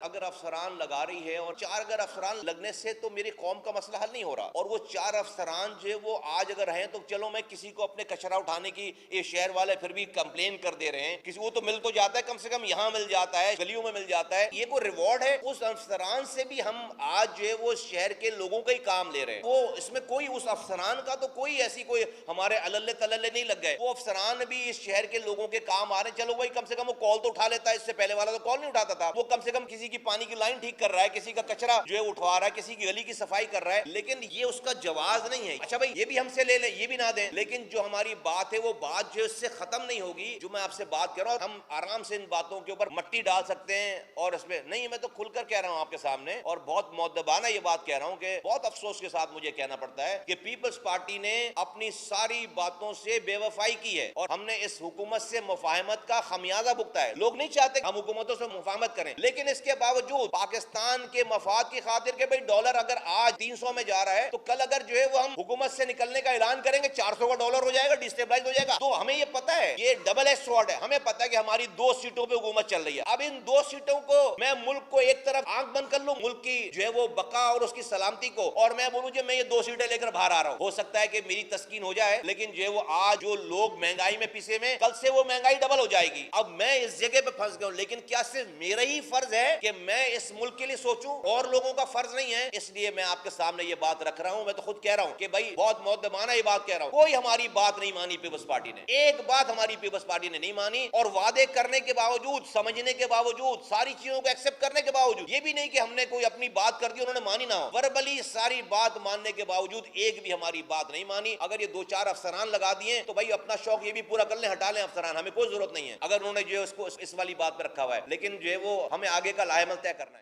अगर अफसरान लगा रही है और 4 अगर अफसरान लगने से तो मेरी कौम का मसला हल नहीं हो रहा, और वो 4 अफसरान जो वो आज अगर हैं तो चलो मैं किसी को अपने कचरा उठाने की, ये शहर वाले फिर भी कंप्लेन कर दे रहे हैं, किसी वो तो मिल तो जाता है, कम से कम यहाँ मिल जाता है, गलियों में मिल जाता है, ये कोई रिवॉर्ड है? उस अफसरान से भी हम आज जो है वो शहर के लोगों का ही काम ले रहे हैं। वो इसमें कोई उस अफसरान का तो कोई ऐसी कोई हमारे अलल्ले तलल्ले नहीं लग गए, वो अफसरान भी इस शहर के लोगों के काम आ रहे हैं। चलो भाई कम से कम वो कॉल तो उठा लेता है, इससे पहले वाला तो कॉल नहीं उठाता था, वो कम से कम किसी की पानी की लाइन ठीक कर रहा है, किसी का कचरा जो है उठवा रहा है, किसी की गली की सफाई कर रहा है, लेकिन ये उसका जवाब नहीं है। अच्छा भाई ये भी हमसे ले ले, ये भी ना दें, लेकिन जो हमारी बात है वो बात जो इससे खत्म नहीं होगी। जो मैं आपसे बात कर रहा हूँ, हम आराम से इन बातों के ऊपर मट्टी डाल सकते हैं और इसमें नहीं, मैं तो खुलकर कह रहा हूँ आपके सामने, और बहुत मुअद्दबाना ये बात कह रहा हूँ कि बहुत अफसोस के साथ मुझे कहना पड़ता है कि पीपल्स पार्टी ने अपनी सारी बातों से बेवफाई की है और हमने इस हुकूमत से मुफाहमत का खमियाजा भुगता है। लोग नहीं चाहते हम हुकूमतों से मुफाहमत करें, लेकिन इसके बावजूद पाकिस्तान के मफाद की खातिर के भाई डॉलर अगर आज 300 में जा रहा है तो कल अगर जो है वो हम हुकूमत से निकलने का ऐलान करेंगे 400 का डॉलर हो जाएगा, डिस्टेबलाइज हो जाएगा। तो हमें ये पता है ये डबल एज स्वॉर्ड है, हमें पता है कि हमारी 2 सीटों पे हुकूमत चल रही है। अब इन 2 सीटों को मैं मुल्क को एक तरफ आंख बंद कर लूं, मुल्क की जो है वो बका और उसकी सलामती को, और मैं बोलूं जी मैं ये 2 सीटें लेकर बाहर आ रहा हूं, हो सकता है कि मेरी तस्कीन हो जाए, लेकिन जो है वो आज जो लोग महंगाई में पिसे में, कल से वो महंगाई डबल हो जाएगी। अब मैं इस जगह पे फंस गया हूं, लेकिन क्या सिर्फ मेरा ही फर्ज है कि मैं इस मुल्क के लिए सोचूं और लोगों का फर्ज नहीं है? इसलिए मैं आपके सामने ये बात रख रहा हूं। मैं तो खुद कह रहा हूं कि भाई बहुत मुअद्दबाना ये बात कह रहा हूं, कोई हमारी बात नहीं मानी पीपल्स पार्टी ने, एक बात हमारी पीपल्स पार्टी ने नहीं मानी, और वादे करने के बावजूद, समझने के बावजूद, सारी चीजों को एक्सेप्ट करने के बावजूद, ये भी नहीं कि हमने कोई अपनी बात कर दी उन्होंने मानी ना हो, वर्बली सारी बात मानने के बावजूद एक भी हमारी बात नहीं मानी। अगर ये 2-4 अफसरान लगा दिए तो भाई अपना शौक ये भी पूरा कर ले, हटा लें अफसरान, हमें कोई जरूरत नहीं है अगर उन्होंने जो है उसको इस वाली बात पर रखा हुआ है, लेकिन जो है वो हमें आगे का लाहेमल तय करना है।